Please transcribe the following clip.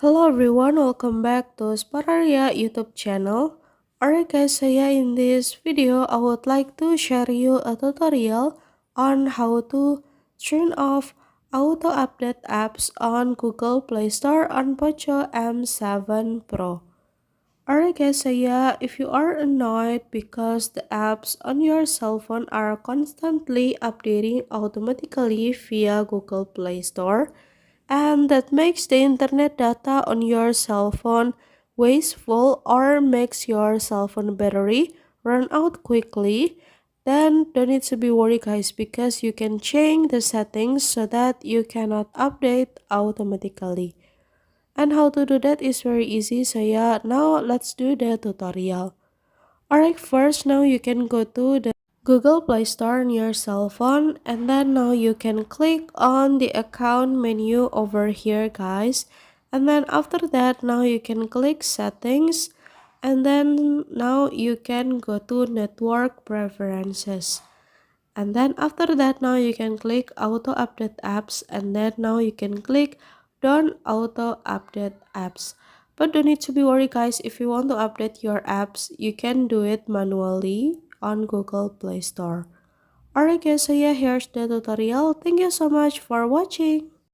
Hello everyone, welcome back to Spararia YouTube channel. Alright guys, in this video I would like to share you a tutorial on how to turn off auto update apps on Google Play Store on Poco M7 Pro. Alright guys, if you are annoyed because the apps on your cell phone are constantly updating automatically via Google Play Store, and that makes the internet data on your cell phone wasteful or makes your cell phone battery run out quickly, then don't need to be worried guys, because you can change the settings so that you cannot update automatically. And how to do that is very easy, so now let's do the tutorial. Alright, first now you can go to the Google Play Store on your cell phone, and then now you can click on the account menu over here guys, and then after that now you can click settings, and then now you can go to network preferences, and then after that now you can click auto update apps, and then now you can click don't auto update apps. But don't need to be worried guys, if you want to update your apps you can do it manually on Google Play Store. Alright guys, so here's the tutorial. Thank you so much for watching.